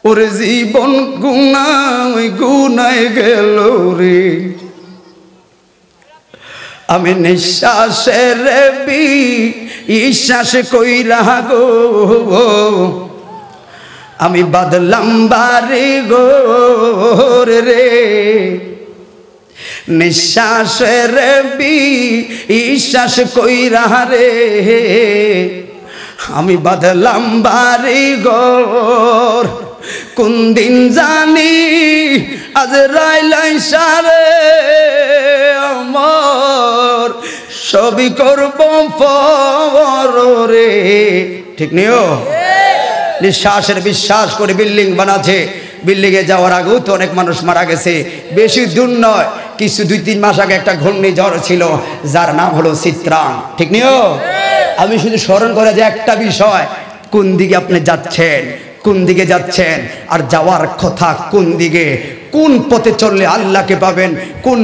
ওরে জীবন গুনায় গুনায় গেল রে, আমি নিঃশ্বাসের বিশ্বাস কইরা গো, আমি বাদলাম বাড়ি গো রে, নিঃশ্বাসের বিশ্বাস কইরা রে, আমি বাদলাম বাড়ি ঘর। কোন দিন জানি আজরাইল সারে আমার সবই করব পরে, ঠিক নিও। নিঃশ্বাসের বিশ্বাস করে বিল্ডিং বানাচ্ছে, বিল্ডিং এ যাওয়ার আগেও তো অনেক মানুষ মারা গেছে, বেশি দূর নয়, কিছু 2-3 মাস আগে একটা ঘূর্ণিঝড় ছিল যার নাম হলো চিত্রাং, ঠিক নিও। আমি শুধু স্মরণ করে যে একটা বিষয়, কোন দিকে আপনি যাচ্ছেন, কোন দিকে যাচ্ছেন, আর যাওয়ার কথা কোন দিকে, কোন পথে চললে আল্লাহকে পাবেন, কোন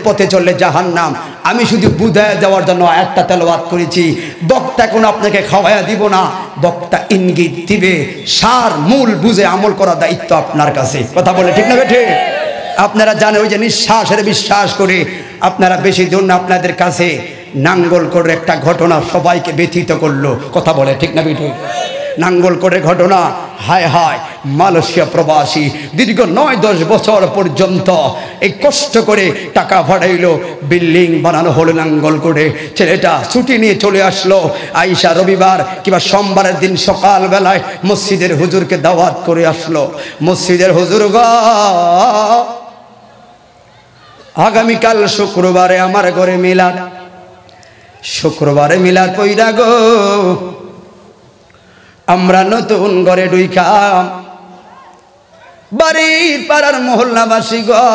পথে চললে জাহান্নাম। আমি শুধু বুঝায় যাওয়ার জন্য একটা তেলাওয়াত করেছি। বক্তা কোনো আপনাকে খাওয়াইয়া দিব না, বক্তা ইঙ্গিত দিবে, সার মূল বুঝে আমল করার দায়িত্ব আপনার কাছে। কথা বলে ঠিক না বেঠে? আপনারা জানেন ওই যে নিঃশ্বাসের বিশ্বাস করে, আপনারা বেশি দূর না, আপনাদের কাছে নাঙ্গলকোটের একটা ঘটনা সবাইকে ব্যথিত করলো। কথা বলে ঠিক না বেঠে? নাঙ্গলকোটের ঘটনা, হায় হায়, মালয়েশিয়া প্রবাসী দীর্ঘ 9-10 বছর পর্যন্ত এই কষ্ট করে টাকা ভাড়াইলো, বিল্ডিং বানানো হলো নাঙ্গলকোটে। ছেলেটা ছুটি নিয়ে চলে আসলো, আইসা রবিবার কিংবা সোমবারের দিন সকালবেলায় মসজিদের হুজুরকে দাওয়াত করে আসলো। মসজিদের হুজুর গো, আগামীকাল শুক্রবারে আমার ঘরে মিলাদ, শুক্রবারে মিলাদ কইরা গো, আমরা নতুন ঘরে ঢুইকাম, বাড়ি পাড়ার মহল্লাবাসী গো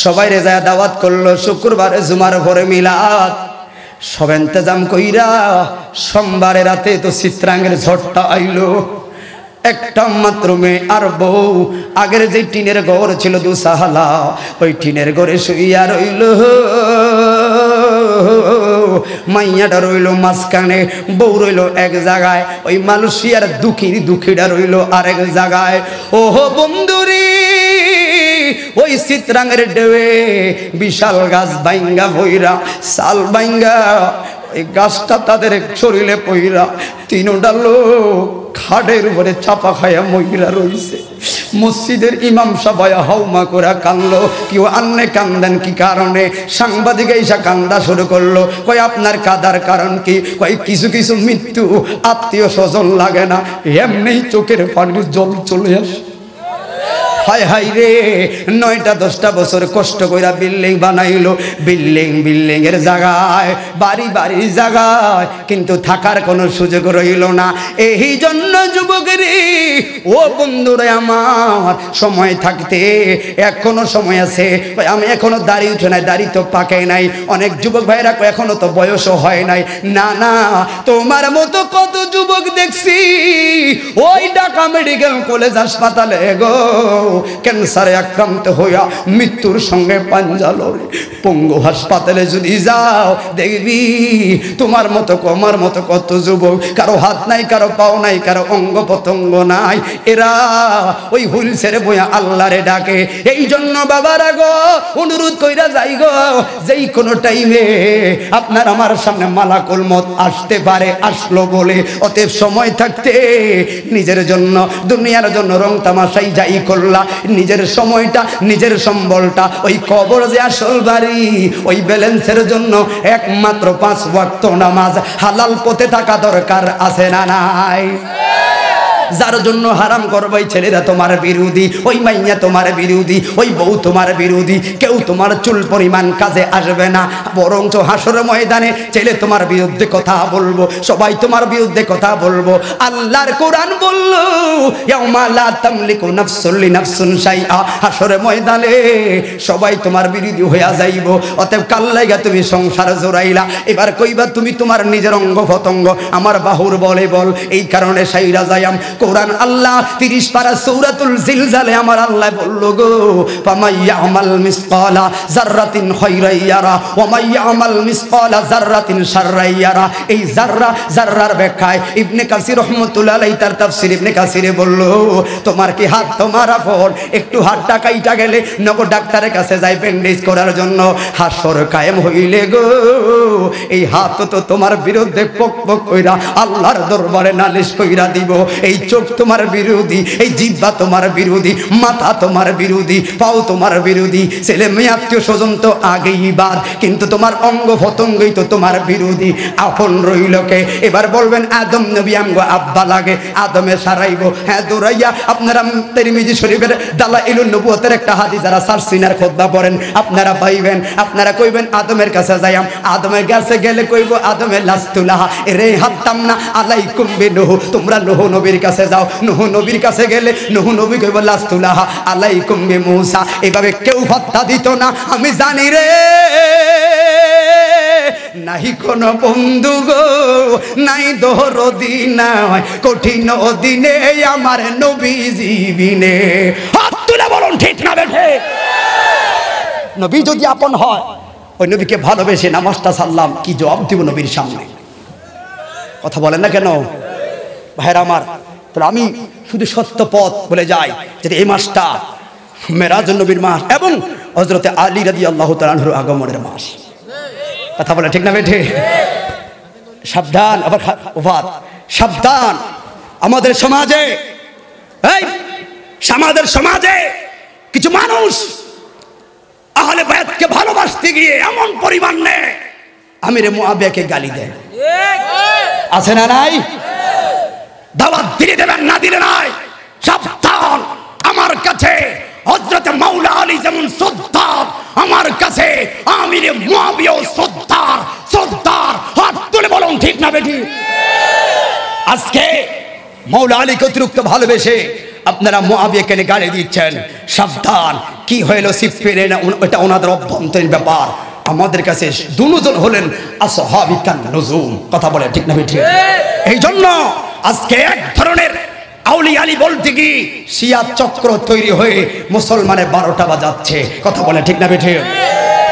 সবাই রে যায় দাওয়াত করলো, শুক্রবারে জুমার ঘরে মিলাদ। সব ইন্তজাম কইরা সোমবারে রাতে তো চিত্রাঙ্গের ঝড়টা আইলো। একটা মাত্র মেয়ে আর বউ, আগের যে টিনের ঘর ছিল দুসাহালা, ওই টিনের ঘরে শুইয়া রইল। মাইয়াটা রইল মাঝখানে, বউ রইল এক জায়গায়, ওই মালয়েশিয়ার দুঃখীটা রইল আরেক জায়গায়। ওহো বন্ধুরি, ওই চিত্রাঙ্গের ঢেউয়ে বিশাল গাছ বাইঙ্গা ভইরা, সাল বাইঙ্গা, এই গাছটা তাদের শরীরে পইরা, 3টা লোক খাটের উপরে চাপা খায়া মহিলা রইছে। মসজিদের ইমাম সবাই হাউমা করে কানলো, কেউ আন্নে কান্দেন কি কারণে? সাংবাদিক এসে কান্দা শুরু করলো, কই আপনার কাদার কারণ কি? কই কিছু কিছু মৃত্যু আত্মীয় স্বজন লাগে না, এমনি চোখের পানির জল চলে আসে। হায় হায় রে, 9-10টা বছর কষ্ট কইরা বিল্ডিং বানাইলো, বিল্ডিং এর জায়গায়, বাড়ির জায়গায়, কিন্তু থাকার কোনো সুযোগ রইল না। এই জন্য যুবকেরই, ও বন্ধুরা আমার, সময় থাকতে এখনো সময় আছে। আমি এখনো দাড়ি উঠে নাই, দাড়ি তো পাকে নাই। অনেক যুবক ভাইরা এখনো তো বয়সও হয় নাই। না না, তোমার মতো কত যুবক দেখছি ওই ঢাকা মেডিকেল কলেজ হাসপাতালে গো ক্যান্সারে আক্রান্ত হইয়া মৃত্যুর সঙ্গে পাঞ্জা লড়ে। পঙ্গু হাসপাতালে যদি যাও দেখবি তোমার মতো আমার মতো কত যুবক, কারো হাত নাই, কারো পাও নাই, কারো অঙ্গ প্রত্যঙ্গ নাই, এরা ওই হুইল ছেড়ে বইয়া আল্লাহরে ডাকে। এই জন্য বাবারা গো, অনুরোধ কইরা যাই গো, যেই কোনো টাইমে আপনার আমার সামনে মালাকুল মত আসতে পারে, আসলো বলে অতএব সময় থাকতে নিজের জন্য, দুনিয়ার জন্য রং তামাশাই যাই করলা, নিজের সময়টা, নিজের সম্বলটা, ওই কবর যে আসল বাড়ি, ওই ব্যালেন্সের জন্য একমাত্র 5 ওয়াক্ত নামাজ হালাল পথে থাকা দরকার, আছে না নাই? যার জন্য হারাম করবে ছেলেরা তোমার বিরোধী, ওই মাইয়া তোমার বিরোধী, ওই বউ তোমার বিরোধী, কেউ তোমার চুল পরিমাণ কাজে আসবে না। বরঞ্চ হাসর ময়দানে ছেলে তোমার বিরুদ্ধে কথা বলবো, সবাই তোমার বিরুদ্ধে কথা বলবো। আল্লাহর কোরআন বললো, ইয়াউমা লা তামলিকু নাফসুন লিনাফসিন শাইআ, হাসর ময়দানে সবাই তোমার বিরোধী হইয়া যাইব। অতএব কাল্লাইগা তুমি সংসার জোড়াইলা, এবার কইবা তুমি তোমার নিজের অঙ্গ প্রত্যঙ্গ আমার বাহুর বলে বল, এই কারণে সাইরা যাইম। কোরআন আল্লাহ 30 পারা সূরাতুল জিলজালে আমার আল্লাহ বলল গো ফামাইয়ামাল মিসকালা যাররাতিন খায়রান ইয়ারা ওয়া মাইয়ামাল মিসকালা যাররাতিন শাররান ইয়ারা। এই যাররা যাররার ব্যাখ্যায় ইবনে কাসির রাহমাতুল্লাহ আলাইহি তার তাফসীর ইবনে কাসিরে বলল তোমার কি হাত তোমার আপন, একটু হাতটা কাইটা গেলে নগদ ডাক্তারের কাছে যাই ব্যান্ডেজ করার জন্য, হাসর কায়েম হইলে গো এই হাত তো তোমার বিরুদ্ধে পক পক কইরা আল্লাহর দরবারে নালিশ কইরা দিব। এই চোখ তোমার বিরোধী, এই জিহ্বা তোমার বিরোধী, মাথা তোমার বিরোধী, পাও তোমার বিরোধী, ছেলে মেয়ে আত্মীয় স্বজন তো আগেই বাদ, কিন্তু তোমার অঙ্গ প্রত্যঙ্গই তো তোমার বিরোধী। আপন রইল কে? এবার বলবেন আদম নবী আমগো আব্বা লাগে, আদমে সারাইব। হ্যাঁ দৌড়াইয়া আপনারা তিরমিজি শরীফের দালাইলুন নবুয়তের একটা হাদিস যারা সারসিনার খুতবা পড়েন আপনারা পাইবেন। আপনারা কইবেন আদমের কাছে যাইয়াম, আদমের কাছে গেলে কইব আদমে লাস্তুলাহ রে হাত্তাম না আলাইকুম বিনুহ, তোমরা নূহ নবীর কাছে যাও। নূহ নবীর কাছে গেলে নূহ নবী কইব লাস্তুলাহ আলাইকুম বিমূসা। এভাবে কেউ ফাত্তা দিত না। আমি জানি রে নাহি কোন বন্ধু গো, নাই দরদি নাই কঠিন দিনে আমার নবীজি বিনে। হাত তুলে বলুন ঠিক না বেঠে? নবী যদি আপন হয় ওই নবীকে ভালোবেসে নামাজটা সারলাম, কি জবাব দিব নবীর সামনে? কথা বলেন না কেন ভাইরা আমার? তাহলে আমি শুধু সত্য পথ বলে যাই যে এই মাসটা মেরাজ নবীর মাস এবং হযরতে আলী রাদিয়াল্লাহু তাআলা আনহুর আগমনের মাস। কথা বলে ঠিক না বেঠে? সাবধান, আবার সাবধান। আমাদের সমাজে আমাদের সমাজে কিছু মানুষ আহলে বায়াতকে ভালোবাসতে গিয়ে এমন পরিমাণ নেয় আমিরে মুআবিয়াকে গালি দেয়। আছে না নাই? দাওয়াত দিলে দেবেন, না দিলে নাই। সাবধান। আমার কাছে হযরত মাওলা আলী যেমন সর্দার, আমার কাছে আমিরে মুআবিয়াও সর্দার। সর্দার। হাত তুলে বলুন ঠিক না বেঠি? আজকে মাওলা আলীকে অতিরিক্ত ভালোবেসে আপনারা মুআবিয়াকে গালি দিচ্ছেন। সাবধান। কি হইল সিফিনে না, এটা ওনাদের অভ্যন্তরীণ ব্যাপার। আমাদের কাছে দুজন হলেন আসহাবিকান নুজুম। কথা বলে ঠিক না বেঠি? এই জন্য আজকে এক ধরনের আউলিয়া আলী বলতে কি শিয়া চক্র তৈরি হয়ে মুসলমানের 12টা বাজাচ্ছে। কথা বলে ঠিক না বেঠি?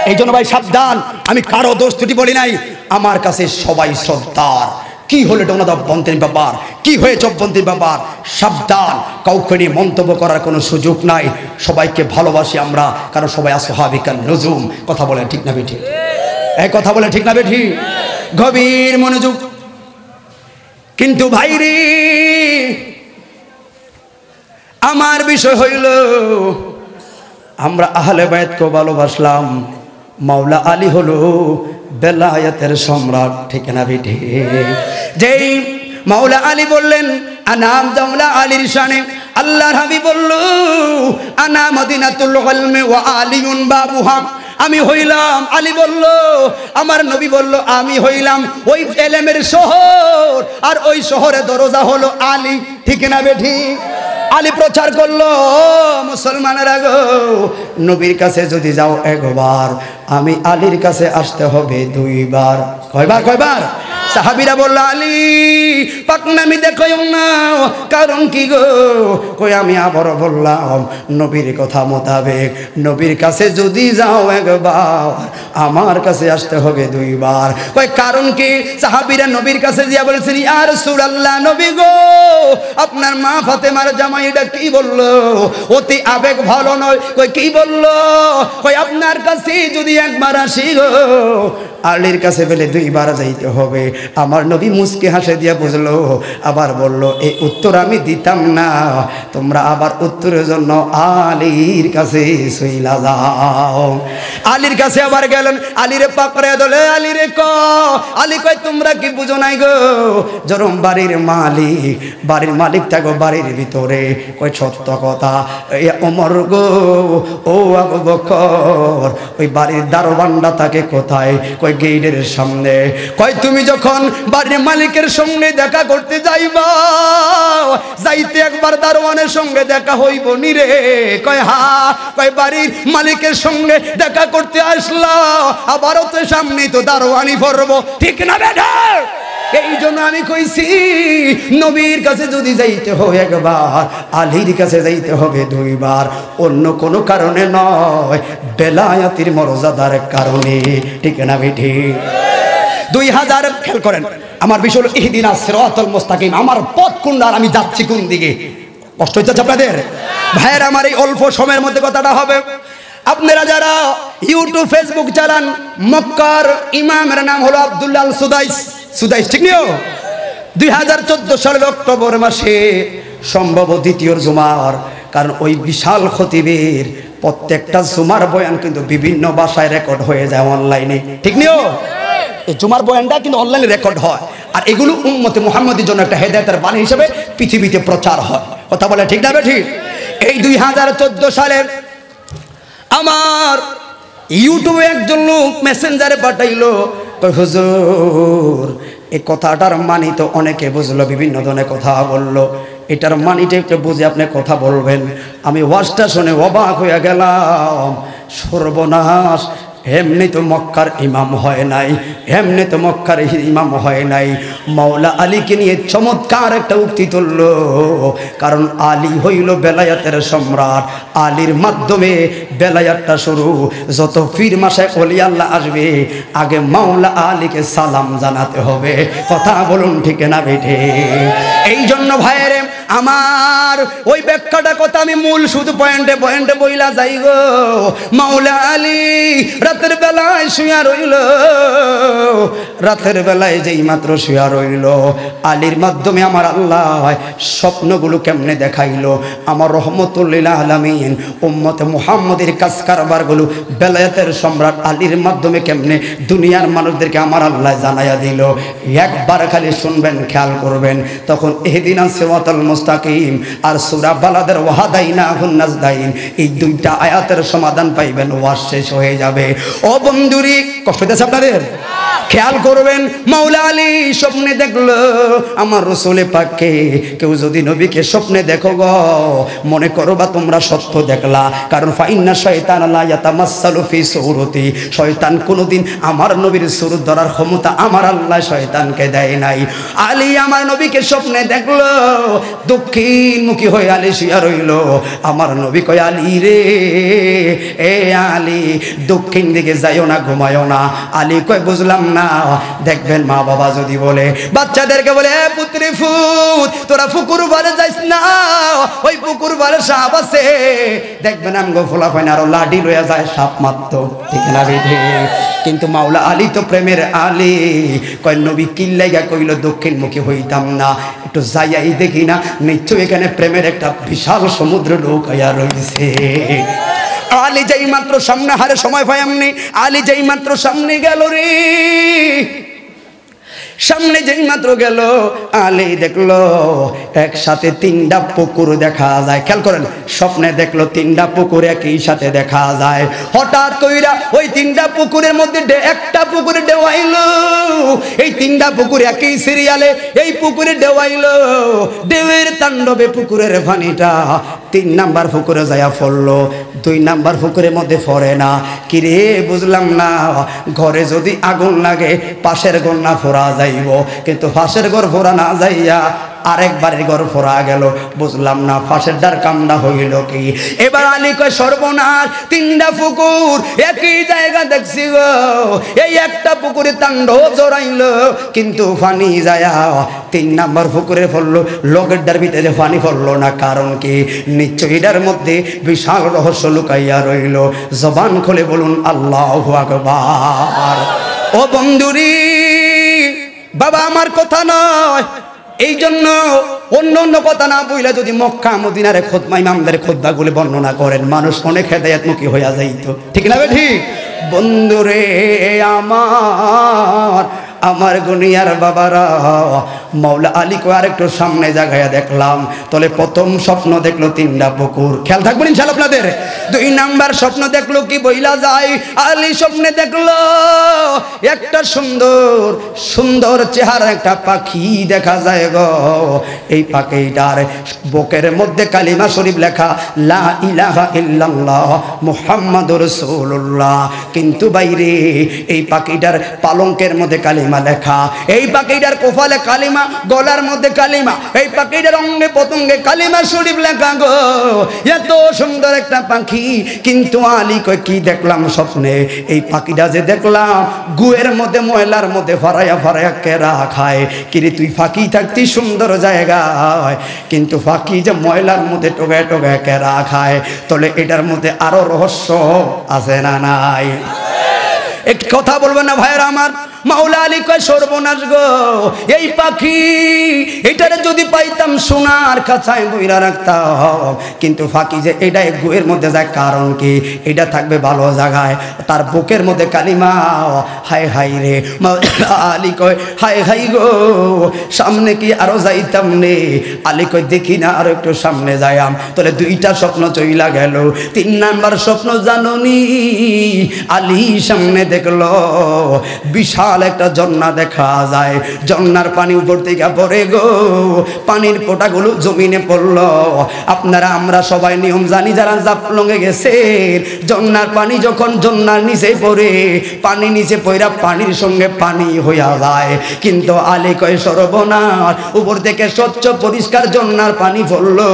এই জন্য ভাই সাবধান। আমি কারো দোষ ত্রুটি বলি নাই, আমার কাছে সবাই সর্দার। কি হলো এটা ওনাদের অভ্যন্তরীণ ব্যাপার, কি হয়েছে অভ্যন্তরীণ ব্যাপার। সাবধান। কাউকে নিয়ে মন্তব্য করার কোনো সুযোগ নাই। সবাইকে ভালোবাসি আমরা, কারণ সবাই আসহাবিকান নুজুম। কথা বলে ঠিক না বেঠি? এই কথা বলে ঠিক না বেঠি? গভীর মনোযোগ। কিন্তু ভাইরে আমার বিষয় হইল আমরা আহলে বায়াতকে ভালোবাসলাম। মাওলা আলী হলো বেলায়েতের সম্রাট। ঠিক না বেঠি? যেই মাওলা আলী বললেন আনাম জামলা আলীর শানে, আল্লাহর হাবিব বলল আনা মদিনাতুল ইলমি ওয়া আলিউন বাবুহা। আমি হইলাম, আলী বলল, আমার নবী বলল আমি হইলাম ওই ইলমের শহর, আর ওই শহরে দরজা হলো আলী। ঠিক না বেঠি? আলী প্রচার করলো মুসলমানেরা গো, নবীর কাছে যদি যাও একবার, আমি আলীর কাছে আসতে হবে 2 বার। কয়বার? সাহাবীরা বলল আলী পাকনামি দেখো না, কারণ কি গো? কই আমি আবার বললাম নবীর কথা মোতাবেক নবীর কাছে যদি যাও একবার, আমার কাছে আসতে হবে 2 বার। কই কারণ কি? সাহাবীরা নবীর কাছে গিয়ে বলছেন ইয়া রাসূলুল্লাহ, নবী গো আপনার মা ফাতেমার জামাইটা কি বললো? অতি আবেগ ভালো নয়। কই কি বললো? কই আপনার কাছে যদি একবার আসি গো, আলীর কাছে বলে 2 বার যাইতে হবে। আমার নবী মুস্কি হাসে দিয়া বুঝলো, আবার বলল এই উত্তর আমি দিতাম না, তোমরা আবার উত্তরের জন্য আলীর কাছে চইলা যাও। আলীর কাছে আবার গেলেন, আলীরে পাকড়ে ধরে আলীরে ক। আলী কয় তোমরা কি বুঝো নাই গো, জরম বাড়ির মালিক থাকো বাড়ির ভিতরে। কয় সত্য কথা ওমর গো, ও আবু বকর, ওই বাড়ির দারোয়ানটা থাকে কোথায়? কয় গেটের সামনে। কয় তুমি যখন বাড়ির মালিকের সঙ্গে দেখা করতে যাইবা, যাইতে একবার দারোয়ানের সঙ্গে দেখা হইব নি রে? কয় হা। কয় বাড়ির মালিকের সঙ্গে দেখা করতে আসলা, আবারও তো সামনেই তো দারোয়ানি ভরবো। ঠিক না বেটা? এই জন্য আমি কইছি নবীর কাছে যদি যাইতে হয় একবার, আলীর কাছে যাইতে হবে দুইবার, অন্য কোনো কারণে নয়, বেলায়াতির মর্যাদার কারণে। ঠিক না বেঠি? 2000 খেয়াল করেন, আমার বিষয় হলো ইহদিনাস সিরাতাল মুস্তাকিম, আমার পথ কোনটা আর আমি যাচ্ছি কোন দিকে। কষ্ট হচ্ছে আপনাদের ভাইয়ের? আমার এই অল্প সময়ের মধ্যে কথাটা হবে। আপনারা যারা ইউটিউব ফেসবুক চালান, মক্কার ইমামের নাম হলো আব্দুল্লাহ আল সুদাইস, সুদাইস ঠিক নিও। 2014 সালের অক্টোবর মাসে সম্ভব দ্বিতীয় জুমার, কারণ ওই বিশাল খতিবের প্রত্যেকটা জুমার বয়ান কিন্তু বিভিন্ন ভাষায় রেকর্ড হয়ে যায় অনলাইনে, ঠিক নিও। এই জুমার বয়ানটা কিন্তু অনলাইনে রেকর্ড হয়, আর এগুলো উম্মতে মুহাম্মাদের জন্য একটা হেদায়েতের বাণী হিসেবে পৃথিবীতে প্রচার হয়। কথা বলে ঠিক না ঠিক? এই 2014 সালের আমার ইউটিউবে একজন লোক মেসেঞ্জারে পাঠাইলো, হুজুর এই কথাটার মানি তো অনেকে বুঝলো, বিভিন্ন ধরনের কথা বললো, এটার মানিটা একটু বুঝে আপনি কথা বলবেন। আমি ওয়াজটা শুনে অবাক হয়ে গেলাম, সর্বনাশ, এমনি তো মক্কার ইমাম হয় নাই, এমনি তো মক্কার ইমাম হয় নাই। মাওলা আলীকে নিয়ে চমৎকার একটা উক্তি তুলল, কারণ আলী হইল বেলায়াতের সম্রাট, আলীর মাধ্যমে বেলায়াতটা শুরু। যত পীর মাসে ওলি আল্লাহ আসবে, আগে মাওলা আলীকে সালাম জানাতে হবে। কথা বলুন ঠিক না বেঠে? এই জন্য ভাইয়েরে আমার ওই ব্যাখ্যাটা কথা আমি মূল শুধু পয়েন্টে পয়েন্টে বইলা যাই গো। মাওলা আলী রাতের বেলায় শুয়া রইল, রাতের বেলায় যেই মাত্র শুয়া রইল, আলীর মাধ্যমে আমার আল্লাহ স্বপ্নগুলো কেমনে দেখাইলো। আমার রহমতুল্লিল আলামিন উম্মতে মুহাম্মদের কাজ কারবারগুলো বেলায়েতের সম্রাট আলীর মাধ্যমে কেমনে দুনিয়ার মানুষদেরকে আমার আল্লাহ জানাইয়া দিল। একবার খালি শুনবেন, খেয়াল করবেন, তখন ইহদিনাস সিরাতাল মুস্তাকিম আর সূরা বালাদের ওয়াহাদাইনাহুন নাজদাইন, এই দুইটা আয়াতের সমাধান পাইবেন, ওয়াজ শেষ হয়ে যাবে। ও বন্ধুরি, কষ্ট হচ্ছে আপনাদের? খেয়াল করবেন, মাওলা আলী স্বপ্নে দেখলো আমার রাসূলে পাককে। কেউ যদি নবীকে স্বপ্নে দেখো গো, মনে করবা তোমরা সত্য দেখলা, কারণ ফাইন্না শাইতান লা ইয়াতামাসসালু ফি সূরতি, শয়তান কোনোদিন আমার নবীর সূরত ধরার ক্ষমতা আমার আল্লাহ শয়তানকে দেয় নাই। আলী আমার নবীকে স্বপ্নে দেখলো, দক্ষিণমুখী হয়ে আলী শুয়ে রইল। আমার নবী কয়, আলী রে, এ আলী দক্ষিণ দিকে যাইও না, ঘুমায়ও না। আলী কয়, বুঝলাম না। দেখবেন মা বাবা যদি বলে, বাচ্চাদেরকে বলে, এ পুত্রি ফুত, তোরা পুকুর পাড়ে যাইস না, ওই পুকুর পাড়ে সাপ আছে। দেখবেন আমগো ফোলা ফাইন আরো লাঠি লইয়া যায়, সাপ মারতো, ঠিক না বেঠে? কিন্তু মাওলা আলী তো প্রেমের আলী, কয় নবী কিল্লাইয়া কইল দক্ষিণমুখী হইতাম না, একটু যাইয়াই দেখি না, নিশ্চয় এখানে প্রেমের একটা বিশাল সমুদ্র লুকাইয়া রইছে। আলী যেই মাত্র সামনে, হারে সময় পাই আমনি, আলী যেই মাত্র সামনে গেল রে, সামনে যেই মাত্র গেল, আলী দেখলো একসাথে 3টা পুকুর দেখা যায়। খেয়াল করেন, স্বপ্নে দেখলো 3টা পুকুর একই সাথে দেখা যায়। হঠাৎ কইরা ওই 3টা পুকুরের মধ্যে একটা পুকুরে ডেওয়াইলো, এই 3টা পুকুর একই সিরিয়ালে, এই পুকুরে ডেওয়াইলো, ঢেউয়ের তাণ্ডবে পুকুরের পানিটা 3 নাম্বার পুকুরে যায়া পড়লো, 2 নাম্বার পুকুরের মধ্যে পড়ে না। কিরে বুঝলাম না, ঘরে যদি আগুন লাগে পাশের ঘর না ফোরা যাইব, কিন্তু পাশের ঘর ফোরা না যাইয়া আরেকবারের ঘর ফোরা গেল, বুঝলাম না পাশের ডার কামটা হইল কি। এবার আলী কয়, সর্বনাশ, 3টা পুকুর একই জায়গা দেখছি গো, এই একটা পুকুরে তাণ্ডব জড়াইল, কিন্তু পানি যায়া 3 নাম্বার পুকুরে পড়লো, লগের ডার ভিতরে পানি পড়লো না। কারণ কি? নিশ্চয়ই এটার মধ্যে বিশাল রহস্য লুকাইয়া রইল। জবান খুলে বলুন আল্লাহু আকবার। ও বন্ধুরি, বাবা আমার কথা নয়, এই জন্য অন্য অন্য কথা না বইলে যদি মক্কা মদিনার খুতবা ইমামদের খুতবাগুলো বর্ণনা করেন, মানুষ অনেক হেদায়েতমুখী হইয়া যাইতো, ঠিক না ঠিক? বন্ধুরে আমার গুনিয়ার বাবারা, মাওলা আলীকে আরেকটু সামনে জায়গায় দেখলাম, তলে প্রথম স্বপ্ন দেখলো 3টা পুকুর। খেয়াল থাকবেন ইনশাআল্লাহ আপনাদের। 2 নাম্বার স্বপ্ন দেখলো কি বইলা যায়, আলী স্বপ্নে দেখলো একটা সুন্দর সুন্দর চেহারা একটা পাখি দেখা যায় গো। এই পাখিটার বুকের মধ্যে কালিমা শরীফ লেখা, লা ইলাহা ইল্লাল্লাহ মুহাম্মাদুর রাসূলুল্লাহ। কিন্তু বাইরে এই পাখিটার পালঙ্কের মধ্যে কালিমা কালিমা লেখা। এই পাখিটার কপালে কালিমা, গলার মধ্যে কালিমা, এই পাখিটার অঙ্গে পতঙ্গে কালিমা শরীফ লেখা গো। এত সুন্দর একটা পাখি। কিন্তু আলী কয় কি দেখলাম স্বপ্নে? এই পাখিটা যে দেখলাম গুয়ের মধ্যে ময়লার মধ্যে ফারাইয়া ফারাইয়া কেরা খায়। কিরে তুই ফাঁকি থাকতি সুন্দর জায়গায়, কিন্তু ফাঁকি যে ময়লার মধ্যে টোগায় টোগায় কেরা খায়, তাহলে এটার মধ্যে আরো রহস্য আছে না নাই? একটু কথা বলবেন না ভাইয়েরা আমার? মাওলা আলী কয় সর্বনাশ গো, এই পাখি এটারে যদি পাইতাম সোনার খাঁচায় বইরা রাখতাম, কিন্তু ফাঁকি যে এটা গুয়ের মধ্যে যায়, কারণ কি? এটা থাকবে ভালো জায়গায়, তার বুকের মধ্যে কালিমা। হায় হায় রে। মাওলা আলী কয় হায় হায় গো, সামনে কি আরো যাইতাম নে? আলী কয় দেখি না, আরো একটু সামনে যাইয়াম। তাহলে দুইটা স্বপ্ন চইলা গেল। 3 নাম্বার স্বপ্ন জাননি, আলী সামনে দেখলো বিশাল একটা ঝর্ণা দেখা যায়। ঝর্ণার পানি উপর থেকে পড়ে গো, পানির ফোঁটাগুলো জমিনে পড়লো। আপনারা আমরা সবাই নিয়ম জানি যারা জাফলংয়ে গেছে, ঝর্ণার পানি যখন ঝর্ণার নিচে পড়ে, পানি নিচে পড়া পানির সঙ্গে পানি হইয়া যায়। কিন্তু আলী কয় সর্বনাশ, উপর থেকে স্বচ্ছ পরিষ্কার ঝর্ণার পানি পড়লো,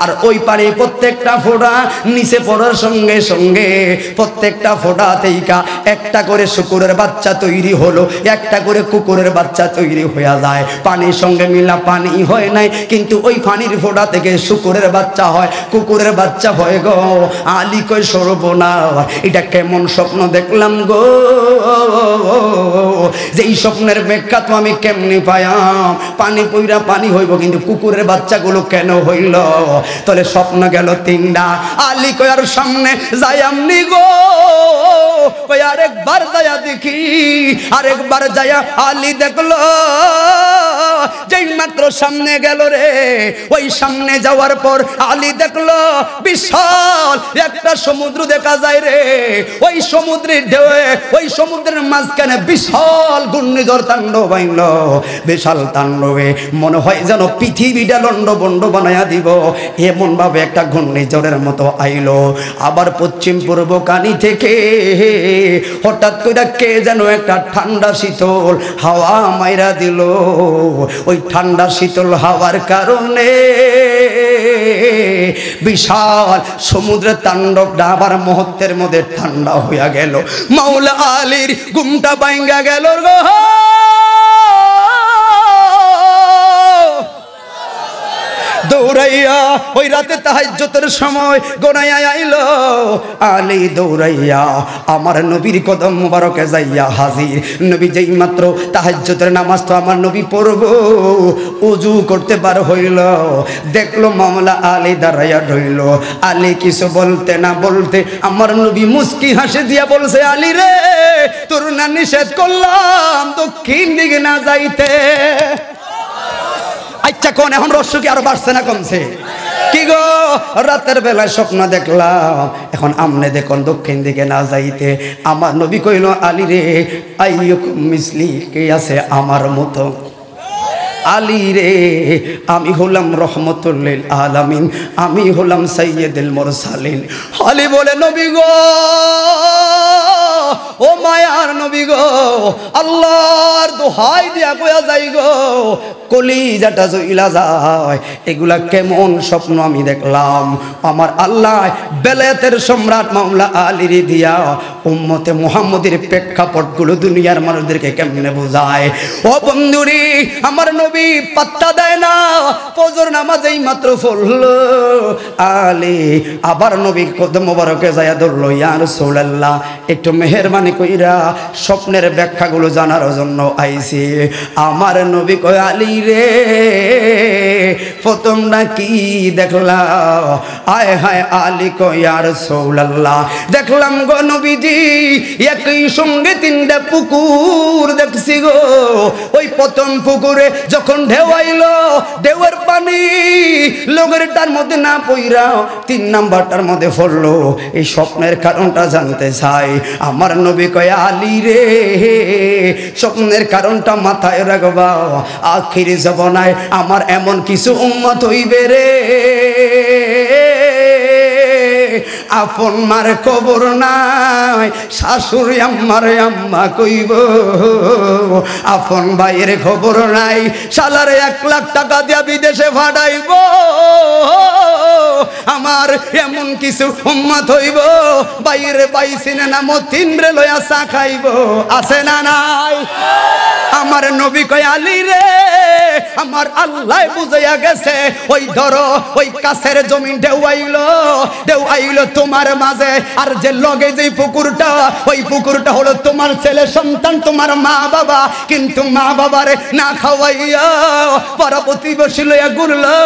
আর ওই পানি প্রত্যেকটা ফোঁটা নিচে পড়ার সঙ্গে সঙ্গে প্রত্যেকটা ফোঁটা থেকে একটা করে শুকুরের বাচ্চা তৈরি হলো, একটা করে কুকুরের বাচ্চা তৈরি হয়ে যায়। পানির সঙ্গে মিলা পানি হয় নাই, কিন্তু ওই পানির ফোঁটা থেকে শুকুরের বাচ্চা হয়, কুকুরের বাচ্চা হয় গো। আলী কয় সর্বনাশ, এটা কেমন স্বপ্ন দেখলাম গো, যেই স্বপ্নের ব্যাখ্যা তো আমি কেমনি পাইয়াম? পানি পইরা পানি হইব, কিন্তু কুকুরের বাচ্চাগুলো কেন হইল? তাহলে স্বপ্ন গেল 3টা। আলী কয় আর সামনে যাইয়ামনি গো, কই আরেকবার যায়া দেখি। আরেকবার যায়া আলী দেখলো, যেই মাত্র সামনে গেল রে, ওই সামনে যাওয়ার পর আলী দেখলো বিশাল একটা সমুদ্র দেখা যায় রে। ওই সমুদ্রের ঢেউয়ে, ওই সমুদ্রের মাঝখানে বিশাল ঘূর্ণিঝড় তাণ্ডব আইল। বিশাল তাণ্ডবে মনে হয় যেন পৃথিবীটা লন্ডভন্ড বানায়া দিব, এমন ভাবে একটা ঘূর্ণিঝড়ের মতো আইলো। আবার পশ্চিম পূর্ব কানি থেকে হঠাৎ করে কে যেন একটা ঠান্ডা শীতল হাওয়া মাইরা দিল। ওই ঠান্ডা শীতল হাওয়ার কারণে বিশাল সমুদ্রের তাণ্ডবটা আবার মুহূর্তের মধ্যে ঠান্ডা হইয়া গেল। মাওলা আলীর ঘুমটা ভাঙ্গা গেল গো। দৌড়াইয়া ওই রাতে তাহাজ্জুদের সময় গোনাইয়া আইলো আলী, দৌড়াইয়া আমার নবীর কদম মুবারকে যাইয়া হাজির। নবী যেই মাত্র তাহাজ্জুদের নামাজ তো আমার নবী পড়ব, ওযু করতে পার হইল, দেখলো মাওলা আলী দাঁড়াইয়া রইল। আলী কিছু বলতে না বলতে আমার নবী মুস্কি হাসি দিয়া বলছে, আলী রে, তোর না নিষেধ করলাম দক্ষিণ দিকে না যাইতে? আচ্ছা কোন এখন রস্য কি আরো বাড়ছে না কমছে? কি গো, রাতের বেলায় স্বপ্ন দেখলাম, এখন আমনে দেখুন দক্ষিণ দিকে না যাইতে। আমার নবী কইল, আলী রে, আইয়ুকুম মিসলি, কে আছে আমার মতো? আলী রে, আমি হলাম রহমতুল লিল আলামিন, আমি হলাম সাইয়্যিদুল মুরসালিন। আলী বলে, নবী গো, ও মায়ার নবী গো, আল্লাহর দোহাই দিয়া কয়া যাই গো, কলিজাটা জইলা যায়। এগুলা কেমন স্বপ্ন আমি দেখলাম? আমার আল্লাহ বেলায়েতের সম্রাট মাওলা আলীর দিয়া উম্মতে মুহাম্মদের প্রেক্ষাপটগুলো দুনিয়ার মানুষদেরকে কেমনে বোঝায়। ও বন্ধুরি, আমার নবী পাত্তা দেয় না। ফজর নামাজেই মাত্র পড়লো আলী, আবার নবী কদম মোবারকে যায়া ধরলো, ইয়া রাসূলুল্লাহ, একটু মেহেরবানি কইরা স্বপ্নের ব্যাখ্যাগুলো জানার জন্য আইছি। আমার নবী কয়, আলী রে, প্রথমটা কি দেখলা? আয় হায়। আলী কয়, ইয়া রাসূলুল্লাহ, দেখলাম গো নবীজি, একই সঙ্গে 3টা পুকুর দেখছি গো। ওই প্রথম পুকুরে যখন ঢেউ আইলো, ঢেউয়ের পানি লোকেরটার মধ্যে না পইরা 3 নাম্বারটার মধ্যে পড়লো। এই স্বপ্নের কারণটা জানতে চাই। আমার নবী কয়, আলী রে, স্বপ্নের কারণটা মাথায় রাখবা, আখির জামানায় আমার এমন কিছু উম্মত হইবে রে, আপন মার খবর নাই, শাশুড়ি আম্মার আম্মা কইব। আপন ভাইয়ের খবর নাই, শালারে 1 লাখ টাকা দিয়া বিদেশে ফাটাইব। আমার এমন কিছু উম্মত হইব, বাইরে পাইছিনে না মতিন রে লয়া চা খাইব। আছে না নাই? আমার নবী কয় আলী রে, আমার আল্লাহ বুঝাইয়া গেছে, ওই ধরো ওই কাছের জমিন ঢেউ আইলো তোমার মাঝে, আর যে লগে যে পুকুরটা, ওই পুকুরটা হলো তোমার ছেলে সন্তান, তোমার মা বাবা। কিন্তু মা বাবারে না খাওয়াইয়া পাড়া প্রতিবেশী লইয়া ঘুরলো।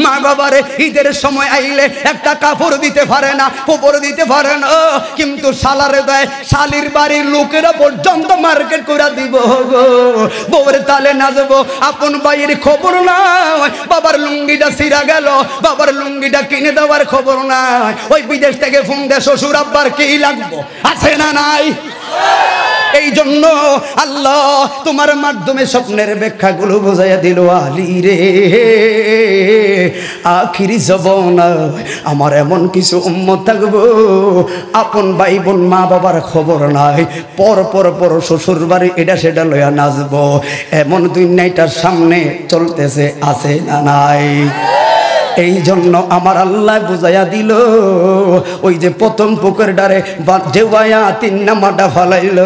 মা বাবারে ঈদের সময় আইলে একটা কাপড় দিতে পারে না, কাপড় দিতে পারে না, কিন্তু শালারে দেয়। শালির বাড়ির লোকেরা পর্যন্ত মার্কেট করে দিব গো। বউর তালে নাচবো, আপন ভাইয়ের খবর নাই। বাবার লুঙ্গিটা ছিঁড়া গেল, বাবার লুঙ্গিটা কিনে দেওয়ার খবর নাই। ওই বিদেশ থেকে ফোন দে, শ্বশুর আব্বার কি লাগবো? আছে না নাই? এই জন্য আল্লাহ তোমার মাধ্যমে স্বপ্নের ব্যাখ্যাগুলো বোঝাইয়া দিল। আলী রে, আখিরি জবান আমার এমন কিছু উম্মত থাকবো, আপন ভাই বোন মা বাবার খবর নাই, পর শ্বশুর বাড়ি এটা সেটা লইয়া নাচবো। এমন দুনিয়াটার সামনে চলতেছে, আছে না নাই? এই জন্য আমার আল্লাহ বুঝাইয়া দিল, ওই যে প্রথম পুকুর ডারে জেওয়ায়া 3 নাম্বারটা ফালাইল,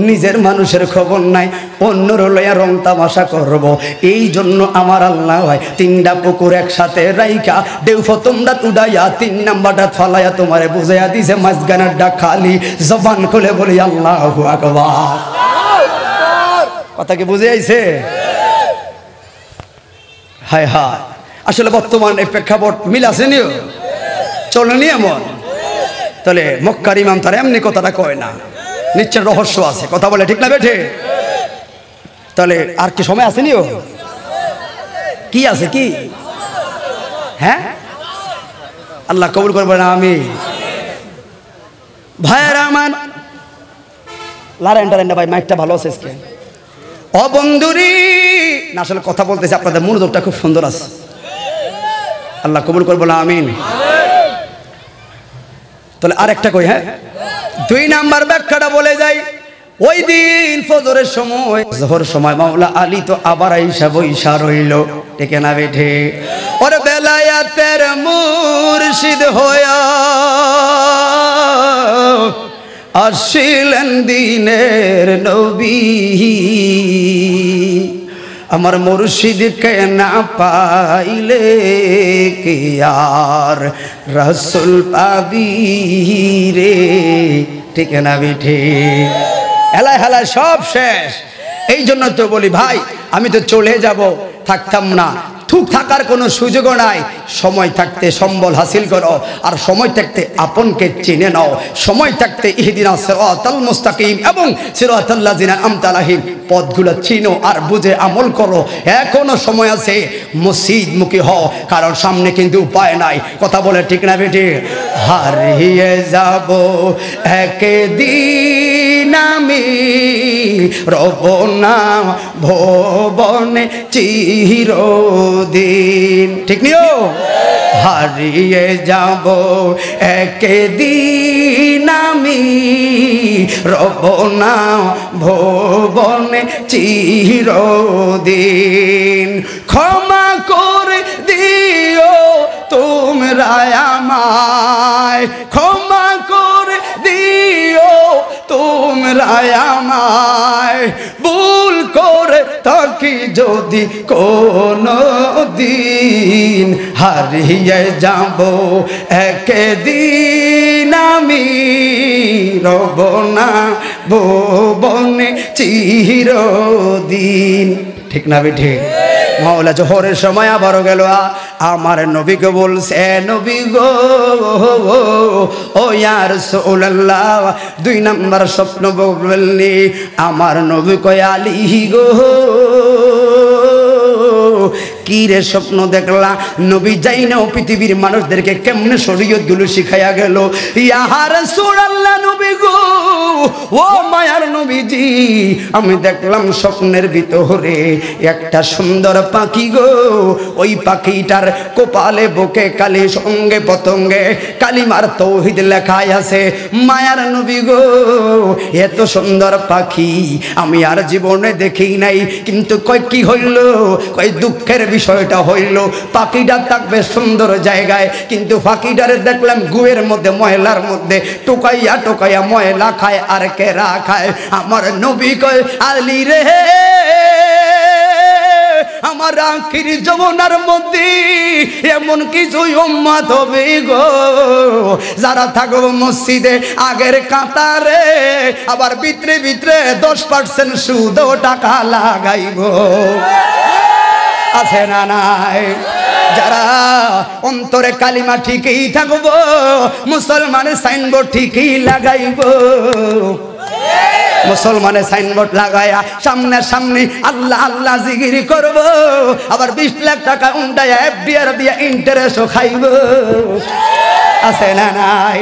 নিজের মানুষের খবর নাই, অন্যর লইয়া রং তামাশা করব। এই জন্য আমার আল্লাহ 3টা পুকুর একসাথে রাইখা দেউ প্রথমটা উড়াইয়া 3 নাম্বারটা ফালাইয়া তোমারে বুঝাইয়া দিছে। মাঝখানেরটা খালি, জবান খুলে বলি আল্লাহু আকবার। কথা কি বুঝে আইছে? হায় হায়, আসলে বর্তমানে প্রেক্ষাপট মিল আছে নিও, চলেনি এমন। তাহলে মক্কার ইমাম তারা এমনি কথাটা কয় না, নিশ্চয় রহস্য আছে, কথা বলে ঠিক না বেঠে? তাহলে আর কি সময় আছে নিও? কি আছে কি? হ্যাঁ, আল্লাহ কবুল করবে না। আমি ভাইয়েরা আমার, লারেন্ডা ভাই মাইকটা ভালো আছে আজকে। ও বন্ধুরি, না আসলে কথা বলতেছি, আপনাদের মনোযোগটা খুব সুন্দর আছে, আল্লাহ কবুল করবো না। আমিন। তাহলে আরেকটা কই, হ্যাঁ 2 নাম্বার ব্যাখ্যাটা বলে যাই। ওই দিন ফজরের সময়, জোহর সময় মাওলা আলী তো আবার আইসা বইসা রইল, টেকে না বেঠে। ওর বেলায়াতের মুর্শিদ হইয়া আসিলেন দিনের নবী। আমার মুর্শিদকে না পাইলে কি আর রাসূল পাবি রে, ঠিক না বেঠে? হেলায় হেলায় সব শেষ। এই জন্য তো বলি ভাই, আমি তো চলে যাব, থাকতাম না। থুক থাকার কোনো সুযোগও নাই। সময় থাকতে সম্বল হাসিল করো, আর সময় থাকতে আপনকে চিনে নাও। সময় থাকতে ইহদিনাস সিরাতাল মুস্তাকিম এবং সিরাতাল লাযিনা আন'আমতা আলাইহিম পথগুলো চিনো আর বুঝে আমল করো। এখনো সময় আছে, মসজিদমুখী হও, কারণ সামনে কিন্তু উপায় নাই। কথা বলে ঠিক না বেটি? হারিয়ে যাব একদিন আমি, রব না ভুবনে চিরদিন, ঠিক নিও? হারিয়ে যাব একদিন আমি, রব না ভুবনে চিরদিন। ক্ষমা করে দিও তোমরা আমায়, ক্ষমা করে দিও তোমরা আমায়, ভুল করে থাকি যদি কোনো দিন। হারিয়ে যাব একদিন আমি, রব না ভুবনে চিরদিন, ঠিক না বেঠে? মাওলা জোহরের সময় আবারও গেল, আমার নবীকে বলছে, নবী গো ও ইয়া রাসূলুল্লাহ, 2 নাম্বার স্বপ্ন বললি। আমার নবী কয়, আলী গো কি রে স্বপ্ন দেখলা? নবী যাই না পৃথিবীর মানুষদেরকে কেমনে শরীয়তগুলো শিখাইয়া গেল। ইয়া রাসূলুল্লাহ নবী গো, ও মায়ার নবীজি, আমি দেখলাম স্বপ্নের ভিতরে একটা সুন্দর পাখি গো। ওই পাখিটার কপালে বুকে কালি সঙ্গে পতঙ্গে কালিমার তৌহিদ লেখাই আছে। মায়ার নবী গো, এত সুন্দর পাখি আমি আর জীবনে দেখি নাই। কিন্তু কয় কি হইল? কয় দুঃখের বিষয়টা হইল পাখিটা থাকবে সুন্দর জায়গায়, কিন্তু পাখিটারে দেখলাম গুয়ের মধ্যে ময়লার মধ্যে টোকাইয়া টোকাইয়া ময়লা খায় আর কেরা খায়। আমার নবী কয় আলী রে, আমার আখির যমুনার মধ্যে এমন কিছু উম্মত হবে গো, যারা থাকবো মসজিদে আগের কাতারে, আবার ভিতরে ভিতরে 10% সুদ টাকা লাগাইব। আছে না নাই? যারা অন্তরে কালিমা ঠিকই থাকবো, মুসলমানের সাইনবোর্ড ঠিকই লাগাইব। মুসলমানের সাইনবোর্ড লাগায়া সামনে সামনে আল্লাহ আল্লাহ জিকির করব, আবার 20 লাখ টাকা উন্ডায়া এফডিআর দিয়ে ইন্টারেস্টও খাইব। আছে না নাই?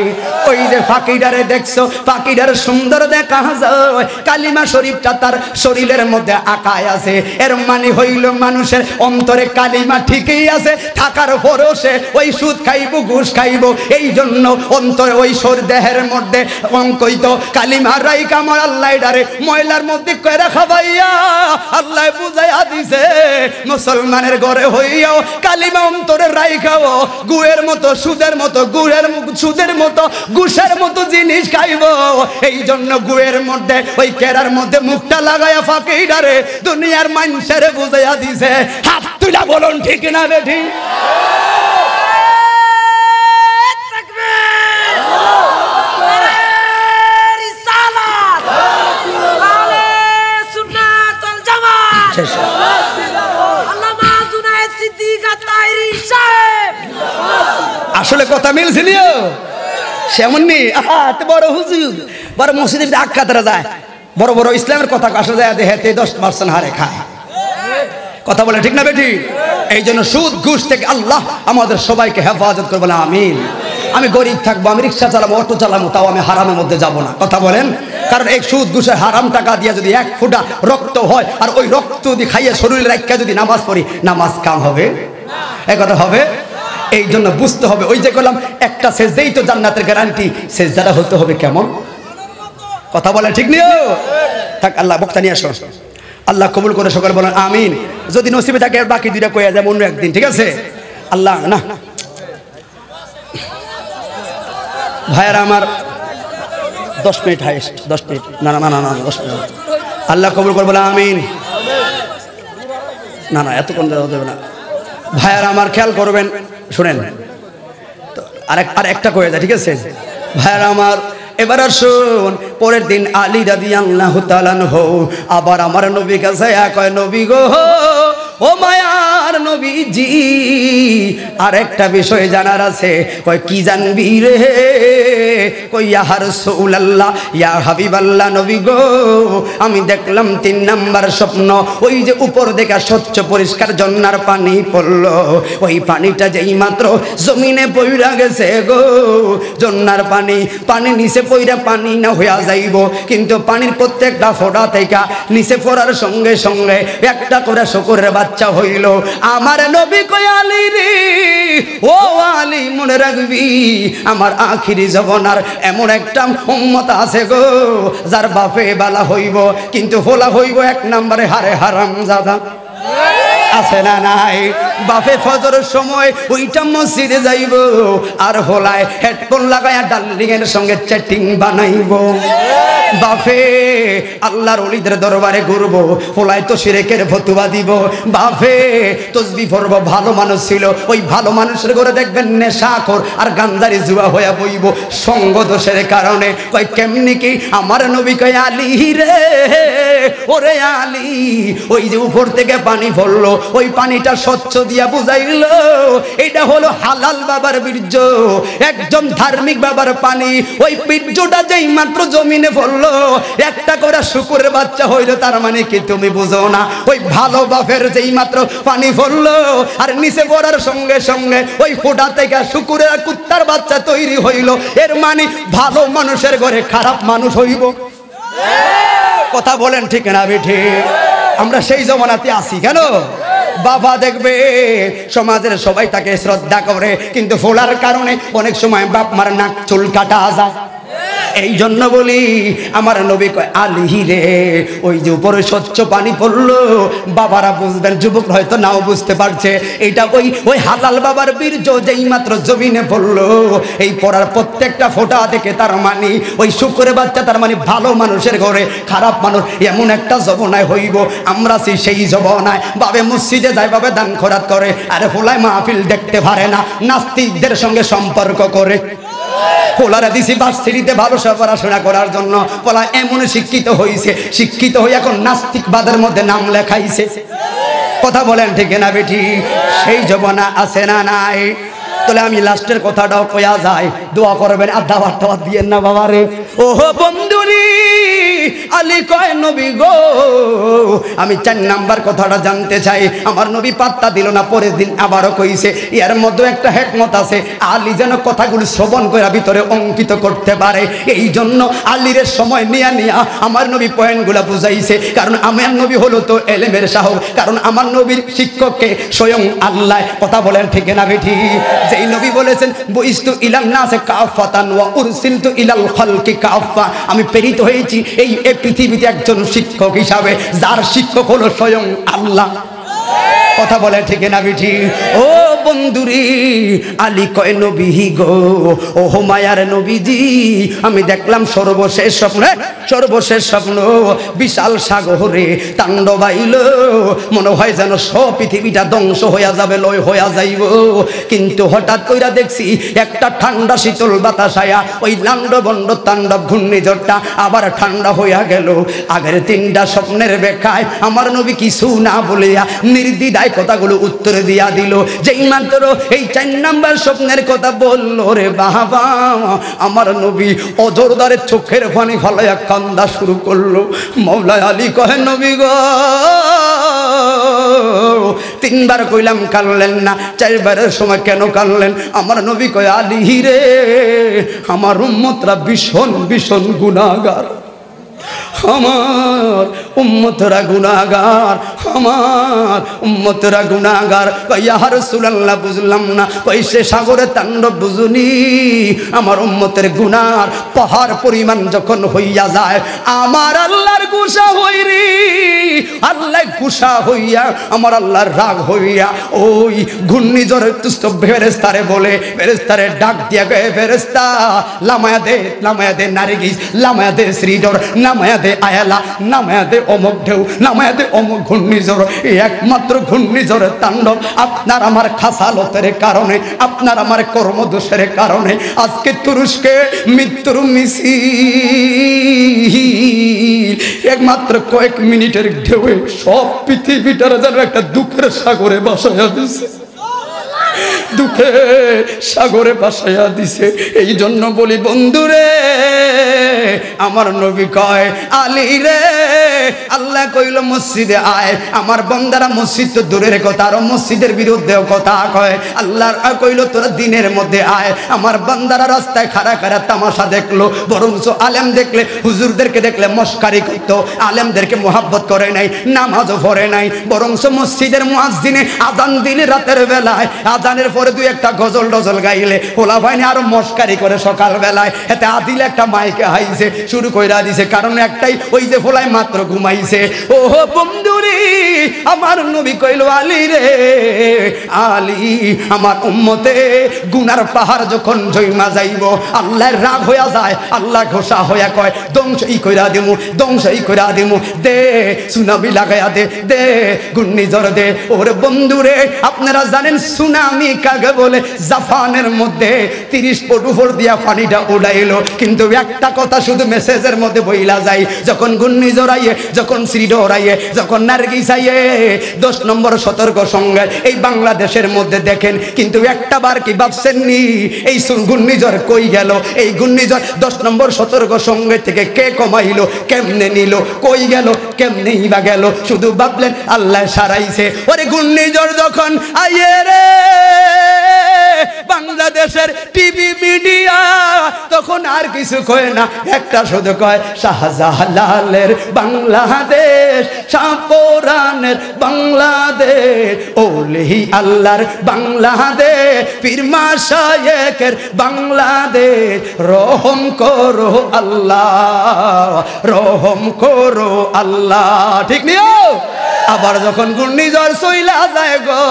ওই যে ফাকিডারে দেখছো, ফাকিডার সুন্দর দেখা যায়, কালিমা শরীফটা তার শরীরের মধ্যে আঁকায় আছে। এর মানে হইল মানুষের অন্তরে কালিমা ঠিকই আছে, থাকার পরেও সে ওই সুদ খাইব ঘুষ খাইব। এই জন্য অন্তরে ওই দেহের মধ্যে অঙ্কিত কালিমা রাইকা আমার আল্লাহ ডারে ময়লার মধ্যে কইরা খাবাইয়া আল্লাহ বুঝাইয়া দিছে, মুসলমানের ঘরে হইয়াও কালিমা অন্তরে রাইখাও, গুয়ের মতো সুদের মতো সুদের মতো ঘুষের মতো জিনিস খাইব। এই জন্য গুয়ের মধ্যে ওই কেরার মধ্যে মুখটা লাগাইয়া ফাঁকিডারে দুনিয়ার মানুষের বুঝাইয়া দিছে। হাত তুলা বলুন ঠিক না বেঠি? আসলে কথা মিলছিল সেমনি বড় হুজুর বড় মসজিদের আখ্যাতরা যায়, বড় বড় ইসলামের কথা আসলে যায় হেতে 10% হারে খায়। কথা বলে ঠিক না বেটি? এই জন্য সুদ ঘুষ থেকে আল্লাহ আমাদের সবাইকে হেফাজত করবে না, আমিন। আমি গরিব থাকবো, আমি রিক্সা চালাবো, অটো চালাবো, তাও আমি হারামের মধ্যে যাব না। কথা বলেন? কারণ এই সুদ ঘুষে হারাম টাকা দিয়ে যদি 1 ফোঁটা রক্ত হয়, আর ওই রক্ত যদি খাইয়ে শরীরে রাখা যদি নামাজ পড়ি, নামাজ কাম হবে? এ কথা হবে? এই জন্য বুঝতে হবে, ওই যে বললাম একটা সেজদাই তো জান্নাতের গ্যারান্টি, সেজদাটা হতে হবে কেমন? কথা বলে ঠিক নিও? থাক, আল্লাহ বক্তা নিয়ে আসো, আল্লাহ কবুল করে সকলে বলেন আমিন। যদি নসিবে থাকে বাকি দুইটা কইয়া যায় অন্য একদিন, ঠিক আছে? আল্লাহ না ভাইয়ারা আমার 10 মিনিট হাইস্ট, 10 মিনিট না না না না 10 মিনিট। আল্লাহ কবুল করে বলে আমিন। না না এতক্ষণ দেবে না ভাইয়ারা আমার, খেয়াল করবেন, শুনেন আর একটা কয়ে যায়, ঠিক আছে ভাইয়ারা আমার? এবার আসুন, পরের দিন আলী রাদিয়াল্লাহু তাআলা আনহু আবার আমার নবী কাছে কয়, নবী গো, ও মায়ার নবীজি, আর একটা বিষয় জানার আছে। কয় কি জানবি রে? কই ইয়া রাসূলুল্লাহ, ইয়া হাবিবাল্লাহ, নবী গো, আমি দেখলাম 3 নাম্বার স্বপ্ন, ওই যে উপর থেকে স্বচ্ছ পরিষ্কার ঝর্ণার পানি পড়লো, ওই পানিটা যেই মাত্র জমিনে পইরা গেছে গো, ঝর্ণার পানি নিচে পইরা পানি না হইয়া যাইব, কিন্তু পানির প্রত্যেকটা ফোঁটা থেকে নিচে পড়ার সঙ্গে সঙ্গে একটা করে শুকরের বাচ্চা হইল। আমার নবী কয় আলী রে, ও আলী, মনে রাখবি আমার আখিরি জীবনার এমন একটা উম্মত আছে গো, যার বাপে বালা হইব, কিন্তু হোলা হইব 1 নম্বরে হারামজাদা। আছে না নাই? বাপে ফজরের সময় ওইটা মসজিদে যাইব, আর হোলায় হেডফোন লাগায়া ডার্লিং এর সঙ্গে চ্যাটিং বানাইব। বাপে আল্লাহর ওলিদের দরবারে ঘুরবো, হোলায় তো শিরকের ফতুয়া দিব। বাপে তসবিহ পড়ব, ভালো মানুষ ছিল, ওই ভালো মানুষের ঘরে দেখবেন নেশাখোর আর গান্ধারি জুয়া হইয়া বইব সঙ্গ দোষের কারণে। কয় কেমনি কি? আমার নবী কয় আলী রে, ওরে আলী, ওই যে উপর থেকে পানি পড়লো, ওই পানিটা স্বচ্ছ দিয়া বুঝাইল এটা হলো হালাল বাবার বীর্য, একজন ধার্মিক বাবার পানি। ওই বীর্যটা যেই মাত্র জমিনে পড়লো একটা করে শুকুরের বাচ্চা হইল, তার মানে কি তুমি বুঝো না? ওই ভালো বাপের যেই মাত্র পানি পড়লো আর নিচে পড়ার সঙ্গে সঙ্গে ওই ফোঁটা থেকে শুকুরের কুত্তার বাচ্চা তৈরি হইল, এর মানে ভালো মানুষের ঘরে খারাপ মানুষ হইব। কথা বলেন ঠিক না বেঠি? আমরা সেই জমানাতে আছি কেন? বাবা দেখবে সমাজের সবাই তাকে শ্রদ্ধা করে, কিন্তু ফোলার কারণে অনেক সময় বাপ মার নাক চুল কাটা যায়। এই জন্য বলি আমার নবী কয় আলী রে, ওই যে উপরে স্বচ্ছ পানি পড়লো, বাবারা বুঝবেন, যুবক হয়তো নাও বুঝতে পারছে, এটা ওই হালাল বাবার বীর্য যেই মাত্র জমিনে পড়লো, এই পড়ার প্রত্যেকটা ফোঁটা থেকে তার মানে ওই শুকরের বাচ্চা, তার মানে ভালো মানুষের ঘরে খারাপ মানুষ এমন একটা জবনায় হইব। আমরা সেই জবনায় বাবে মসজিদে যায়, বাবে দান খরাত করে, আরে ফোলায় মাহফিল দেখতে পারে না, নাস্তিকদের সঙ্গে সম্পর্ক করে। পোলারা দিছি ভার্সিটিতে ভালো পড়াশোনা করার জন্য, পোলা এমন শিক্ষিত হয়েছে, শিক্ষিত হয়ে এখন নাস্তিকবাদের মধ্যে নাম লেখাইছে। কথা বলেন ঠিক না বেটি? সেই জমানা আছে না নাই? তাহলে আমি লাস্টের কথাটাও কয়া যায়, দোয়া করবেন, আধা বার্তা দিয়েন না বাবারে। ওহো বন্ধুরি, আলী কয় নবী গো, আমি 4 নাম্বার কথাটা জানতে চাই। আমার নবী পাত্তা দিল না, পরের দিন আবারও কইছে। এর মধ্যে একটা হিকমত আছে, আলী যেন কথাগুলো শ্রবণ করে ভিতরে অঙ্কিত করতে পারে, এই জন্য আলীর সময় নিয়া আমার নবী পয়েন্টগুলা বুঝাইছে। কারণ আমার নবী হলো তো এলেমের সাহব, কারণ আমার নবীর শিক্ষককে স্বয়ং আল্লাহ। কথা বলেন ঠিক না বেঠি? যেই নবী বলেছেন বুইস্তু ইলান নাসে কাফাতান ওয়া উরসিলতু ইলাল খালকি কাফা, আমি প্রেরিত হয়েছি এই পৃথিবীতে একজন শিক্ষক হিসাবে, যার শিক্ষক হলো স্বয়ং আল্লাহ। কথা বলে ঠিক না বেঠি? ও বন্ধুরি, আলী কয় নবী গো, ও মায়ার নবীজি, আমি দেখলাম সর্বশেষ স্বপ্ন, বিশাল সাগরে তাণ্ডবাইল, মনে হয় যেন সব পৃথিবীটা ধ্বংস হইয়া যাবে, লয় হইয়া যাইব। কিন্তু হঠাৎ কইরা দেখছি একটা ঠান্ডা শীতল বাতাস আয়া ওই লান্ডবন্ড তাণ্ডব ঘূর্ণিঝড়টা আবার ঠান্ডা হইয়া গেল। আগের 3টা স্বপ্নের ব্যাখ্যায় আমার নবী কিছু না বলিয়া নির্দ্বিধায় কথাগুলো উত্তর দিয়া দিল। যেই মাত্র এই 4 নাম্বার স্বপ্নের কথা বললো রে বাবা, আমার নবী অজরদারে চোখের পানি ফলাইয়া কান্দা শুরু করলো। মওলা আলী কহে নবী গো, 3 বার কইলাম কানলেন না, 4 বারের সময় কেন কানলেন? আমার নবী কয় আলী রে, আমার উম্মতরা ভীষণ ভীষণ গুনাহগার, আমার উম্মতরা গুনাহগার, আমার উম্মতরা গুনাহগার। ইয়া রাসূলুল্লাহ বুঝলাম না। কই সে সাগরে তাণ্ডব বুঝুনি, আমার উম্মতের গুনার পাহাড় পরিমাণ যখন হইয়া যায়, আমার আল্লাহর গুসা হই রে, আল্লাহ গুসা হইয়া, আমার আল্লাহর রাগ হইয়া ওই ঘূর্ণিঝড় তুষ্ট ফেরেশতারে বলে, ফেরেশতারে ডাক দিয়া কয় ফেরেশতা লামায়া দে নারগিস, লামায়া দে শ্রীধর, নামায়া দে আয়ালা, নামায়া দে অমুক ঢেউ, নামায়া দে অমুক ঘূর্ণিঝড়। একমাত্র ঘূর্ণিঝড়ের তাণ্ডব আপনার আমার খাসালতের কারণে, আপনার আমার কর্মদোষের কারণে আজকে তুরস্কে মৃত্যুর মিছিল। একমাত্র কয়েক মিনিটের ঢেউয়ে সব পৃথিবীটার যেন একটা দুঃখের সাগরে বাসায়া দিছে, দুঃখের সাগরে বাসায়া দিছে। এই জন্য বলি বন্ধুরে, আমার নবী কয় আলী রে, আল্লাহ কইল মসজিদে আয়। আমার বন্দারা মসজিদ তো দূরের কথা, আর মসজিদের বিরুদ্ধেও কথা কয়। আল্লাহ কইল তোরা দিনের মধ্যে আয়। আমার বন্দারা রাস্তায় খাড়া খাড়া তামাশা দেখলো, বরঞ্চ আলেম দেখলে, হুজুরদেরকে দেখলে মস্কারি করতো, আলেমদেরকে মোহাব্বত করে নাই, নামাজও পড়ে নাই, বরঞ্চ মসজিদের মুয়াজ্জিনে আজান দিলে রাতের বেলায়, আজানের পরে 2-1টা গজল টজল গাইলে ওলা ভাইনি আরো মস্কারি করে সকাল বেলায়। এতে আদিল একটা মাইকে হাইছে শুরু কইরা দিছে, কারণ একটাই, ওই যে ফোলায় মাত্র ঘুমাইছে। ও বন্ধুরি, আমার নবী কইল আলী রে, আলী আমার উম্মতে গুনার পাহাড় যখন জৈমা যাইব, আল্লাহর রাগ হইয়া যায়, আল্লাহ ঘোষা হইয়া কয় ধ্বংসই কইরা দিমু, ধ্বংসই কইরা দিমু, দে সুনামি লাগাইয়া দে, দে ঘূর্ণিঝড় দে। ওরে বন্ধুরে, আপনারা জানেন সুনামি আমি কাকে বলে জাপানের মধ্যে 30 ফুট উপর দিয়া পানিটা উড়াইলো, কিন্তু একটা কথা শুধু মেসেজের মধ্যে বইলা যায়, যখন ঘূর্ণিঝড় আইয়ে, যখন শ্রীডর আইয়ে, যখন নার্গিস আইয়ে, 10 নম্বর সতর্ক সঙ্গে এই বাংলাদেশের মধ্যে দেখেন, কিন্তু একটা বার কি ভাবছেন নি এই ঘূর্ণিঝড় কই গেল? এই ঘূর্ণিঝড় 10 নম্বর সতর্ক সঙ্গে থেকে কে কমাইলো, কেমনে নিল, কই গেল, কেমনেই বা গেল? শুধু ভাবলেন আল্লাহ সারাইছে। ওরে ঘূর্ণিঝড় যখন আইয়ে রে বাংলাদেশের টিভি মিডিয়া তখন আর কিছু কয় না, একটা শুধু কয় শাহজালালের বাংলাদেশ, শাহপরানের বাংলাদেশ, ওলি আল্লাহর বাংলাদেশ, পীর মাশায়েখের বাংলাদেশ, রহম করো আল্লাহ, রহম করো আল্লাহ। ঠিক নিও। আবার যখন ঘূর্ণিঝড় চইলা যায় গো,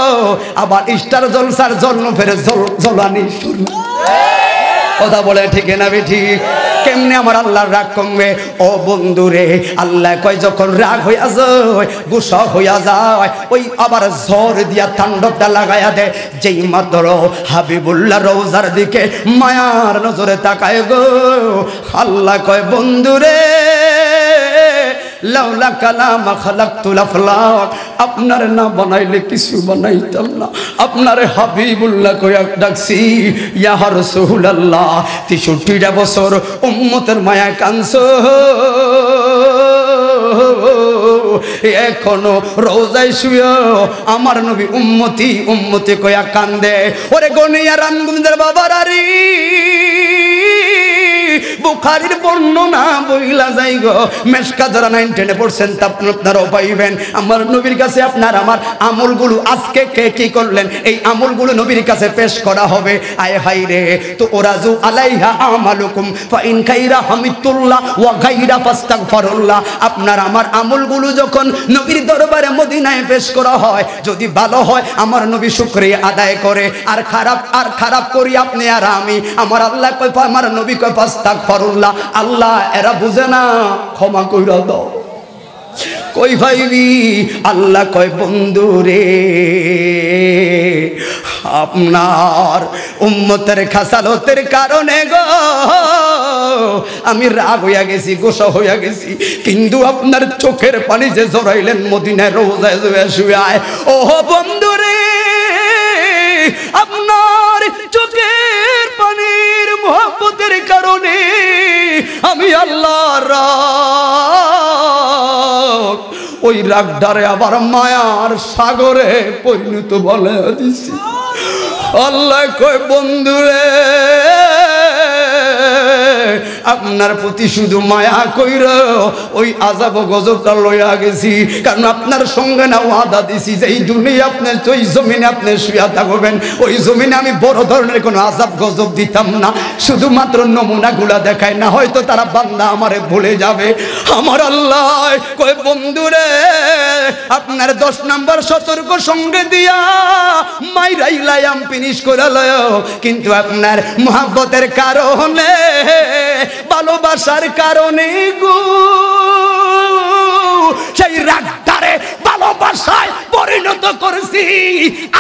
আবার স্টার জলসার জন্ম ফেরে জ্বলানি শুরু। কথা বলে ঠিক না ঠিক? কেমনে আমার আল্লাহর রাগ কমবে? ও বন্ধুরে, আল্লাহ কয় যখন রাগ হইয়া যায়, গুসা হইয়া যায়, ওই আবার ঝড় দিয়া তাণ্ডবটা লাগাইয়া দেয়। যেই মাত্র হাবিবুল্লাহ রওজার দিকে মায়ার নজরে তাকায় গো, আল্লাহ কয় বন্ধুরে লাউলা কালাম খালাকতুল আফলাক, আপনারে না বানাইলে কিছু বানাইতাম না। আপনারে হাবিবুল্লাহ কইয়া ডাকছি, ইয়া রাসূলুল্লাহ 63টা বছর উম্মতের মায়া কানছো, এখনো রোজায় শুয়ে আমার নবী উম্মতি উম্মতি কইয়া কান্দে। ওরে গনিয়া রামগুন্দের বাবারারি বুখারীর বর্ণনা বইলা যাই গো, মেশকা যারা 9-10 পড়ছেন আপনারাও পাইবেন। আমার নবীর কাছে আপনার আমার আমলগুলো আজকে কে কি করলেন এই আমলগুলো নবীর কাছে পেশ করা হবে। আয় হাই রে, তো ওরাজু আলাইহা আমালুকুম ফাইন খাইরা হামিদুল্লাহ ওয়া গায়রা ফাস্তাগফিরুল্লাহ। আপনার আমার আমলগুলো যখন নবীর দরবারে মদিনায় পেশ করা হয়, যদি ভালো হয় আমার নবী শুকরিয়া আদায় করে, আর খারাপ করি আপনি আর আমি, আমার আল্লাহ কয়, আমার নবী কয় ফাস্তাগফিরুল্লাহ, আল্লাহ এরা বুঝে না, ক্ষমা কইরা দাও। কই ভাইবি? আল্লাহ কয় বন্ধুরে আপনার উম্মতের খাসালতের কারণে গো আমি রাগ হইয়া গেছি, গোসা হইয়া গেছি, কিন্তু আপনার চোখের পানি যে জড়াইলেন মদিনায় রোজায় শুয়ে, ও বন্ধুরে আপনার চোখের পানির মোহব্বতের কারণে আমি আল্লাহর রাগ, ওই রাগটারে আবার মায়ার সাগরে পরিণত বলে দিছি। আল্লাহ কয় বন্ধুরে আপনার প্রতি শুধু মায়া কইরা ওই আযাব গজবটা লইয়া গেছি, কারণ আপনার সঙ্গে না ওয়াদা দিছি যে এই দুনিয়া আপনার ওই জমিনে আপনি শুয়া থাকবেন, ওই জমিনে আমি বড় ধরনের কোনো আযাব গজব দিতাম না, শুধুমাত্র নমুনাগুলা দেখায়, না হয়তো তারা বান্দা আমারে ভুলে যাবে। আমার আল্লাহ কয় বন্ধুরে আপনার 10 নম্বর সতর্ক সঙ্গে দিয়া মাইরাইলাম ফিনিশ করে লয়, কিন্তু আপনার মুহাব্বতের কারণে ভালোবাসার কারণে গো সেই রাগটারে ভালোবাসায় পরিণত করেছি।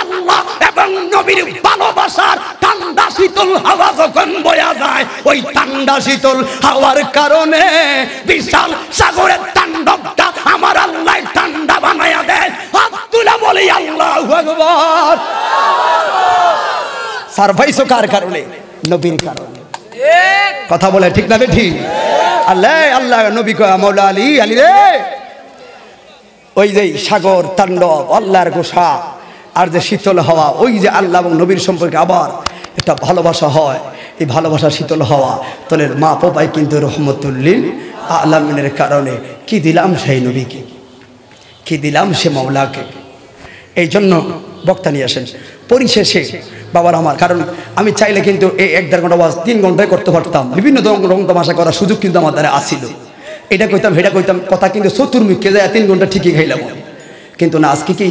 আল্লাহ এবং নবীর ভালোবাসার ঠান্ডা শীতল হাওয়া যখন বয়া যায়, ওই ঠান্ডা শীতল হাওয়ার কারণে বিশাল সাগরের তাণ্ডবটা আমার আল্লাহ ঠান্ডা বানায়া দেয়। হাত তুলে বলি আল্লাহু আকবার। সারভাইসও কার কারণে? নবীর কারণে। কথা বলে ঠিক না ঠিক? আল্লাহ আল্লাহ নবী কয় মাওলা আলী, আলী রে ওই যে সাগর তাণ্ডব, আল্লাহর গোসা আর যে শীতল হওয়া, ওই যে আল্লাহ এবং নবীর সম্পর্কে আবার একটা ভালোবাসা হয়, এই ভালোবাসা শীতল হওয়া তোলের মা পাপাই কিন্তু রহমতুল্লিল আলামিনের কারণে কি দিলাম সেই নবীকে, কি দিলাম সে মাওলাকে। এই জন্য বক্তা নিয়ে আসেন পরিশেষে বাবার আমার, কারণ আমি চাইলে কিন্তু এই 1-1.5 ঘন্টা ওয়াজ 3 ঘন্টায় করতে পারতাম, বিভিন্ন রং তামাশা করার সুযোগ কিন্তু আমার দ্বারা আসিল, এটা কইতাম সেটা কইতাম, কথা কিন্তু চতুর্মুখে যায় 3 ঘন্টা ঠিকই খাইলাম, কিন্তু না আজকে কি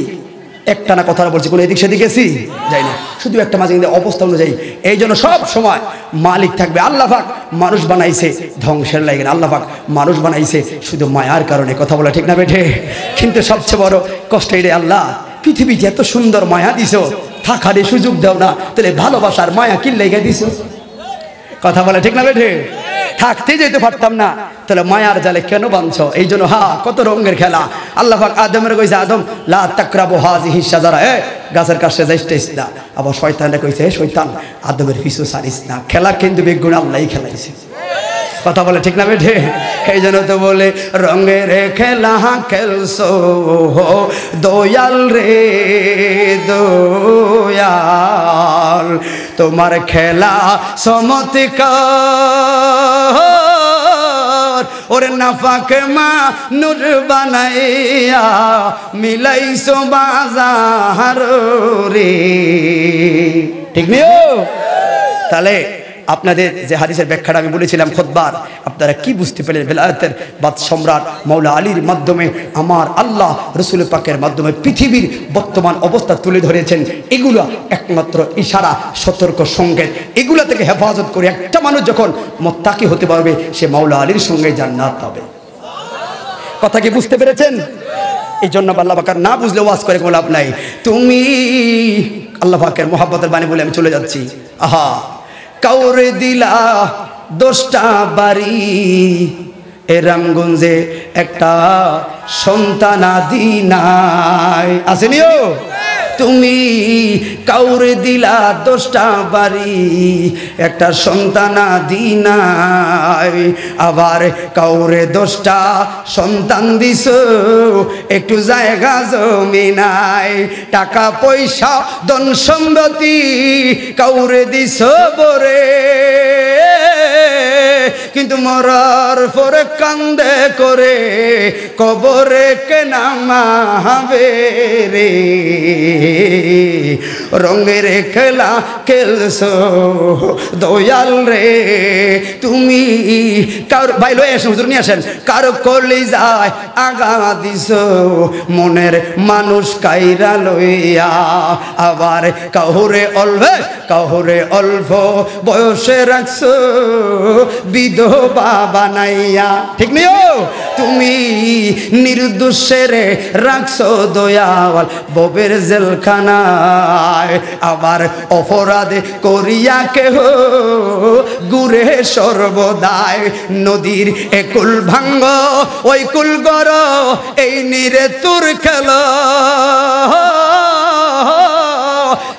একটানা কথা বলছি, কোনো এদিক সেদিক গেছি যাই না, শুধু একটা মাঝে কিন্তু অবস্থা অনুযায়ী। এই জন্য সব সময় মালিক থাকবে। আল্লাহ পাক মানুষ বানাইছে ধ্বংসের লাগে না, আল্লাহ পাক মানুষ বানাইছে শুধু মায়ার কারণে। কথা বলা ঠিক না বেঠে? কিন্তু সবচেয়ে বড় কষ্ট এটা, আল্লাহ পৃথিবীতে এত সুন্দর মায়া দিছ, থাকারই সুযোগ দাও না, তাহলে ভালোবাসার মায়া কি লেগে দিছো? কথা বলে ঠিক না বেঠে? থাকতে যেতে পারতাম না, তাহলে মায়ার জালে কেন বাঁধছো? এই জন্য কত রঙের খেলা। আল্লাহ পাক আদমের কইছে, আদম লা তাকরাবু হাযিহি শাজারা, গাছের কাছে যাইতেছ না। আবার শয়তানে কইছে, শয়তান আদমের পিছু ছাড়িস না। খেলা কিন্তু বেগুন আল্লাহই খেলাইছে। কথা বলে ঠিক না বেঠে? এই জন্য তো বলে রঙের খেলা খেলছো দয়াল রে দয়াল, তোমার খেলা চমৎকার, ওরে নাফাকে মা নূর বানাইয়া মিলাইছো বাজার রে। ঠিক নিও? তাহলে আপনাদের যে হাদিসের ব্যাখ্যাটা আমি বলেছিলাম খুতবার, আপনারা কি বুঝতে পেলেন? বেলায়েতের বাদ সম্রাট মাওলা আলীর মাধ্যমে আমার আল্লাহ রসুল পাকের মাধ্যমে পৃথিবীর বর্তমান অবস্থা তুলে ধরেছেন। এগুলো একমাত্র ইশারা, সতর্ক সংকেত। এগুলো থেকে হেফাজত করে একটা মানুষ যখন মুত্তাকি হতে পারবে, সে মাওলা আলীর সঙ্গে জান্নাত পাবে। কথা কি বুঝতে পেরেছেন? এই জন্য আল্লাহ পাক না বুঝলে ওয়াজ করে কোনো লাভ নাই। তুমি আল্লাহ পাকের মোহাব্বতের বাণী বলে আমি চলে যাচ্ছি। কাউরে দিলা 10টা বাড়ি, এ রামগঞ্জে একটা সন্তানাদি নাই, আসেনিও? তুমি কাউরে দিলা 10টা বাড়ি, একটা সন্তানাদি নাই। আবার কাউরে 10টা সন্তান দিছ, একটু জায়গা জমি নাই। টাকা পয়সা ধন সম্পত্তি কাউরে দিছ বরে, কিন্তু মরার পরে কান্দে করে কবরে কেনা মাহাবে রে। রঙের খেলা খেলছো দয়াল রে তুমি। কার ভাই লয়ে আসেন, হুজুর নিয়ে আসেন। কারো কলিজায় আগা দিছ, মনের মানুষ কাইরা লইয়া। আবার কাহুরে অল্প বয়সে রাখছো বিধবা বানাইয়া। ঠিক নিও? তুমি নির্দোষের রাখছো দয়াল ববের জেলখানায়। আবার অপরাধ করিয়া কেহ গুরে সর্বদায়। নদীর একুল ভাঙ্গ ওই কুল গড়, এই নিরে তোর খেলা।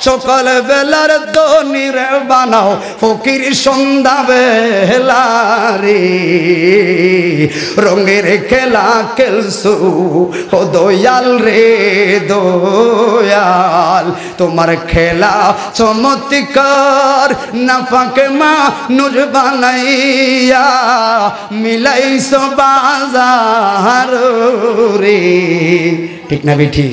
সকাল বেলার দনির বানাও ফকির সন্ধ্যা বেলা রে। রঙের খেলা খেলছো ও দয়াল রে দয়াল, তোমার খেলা চমৎকার। নাফাকে মা নূর বানাইয়া মিলাইছো বাজার রে। ঠিক না বেঠি?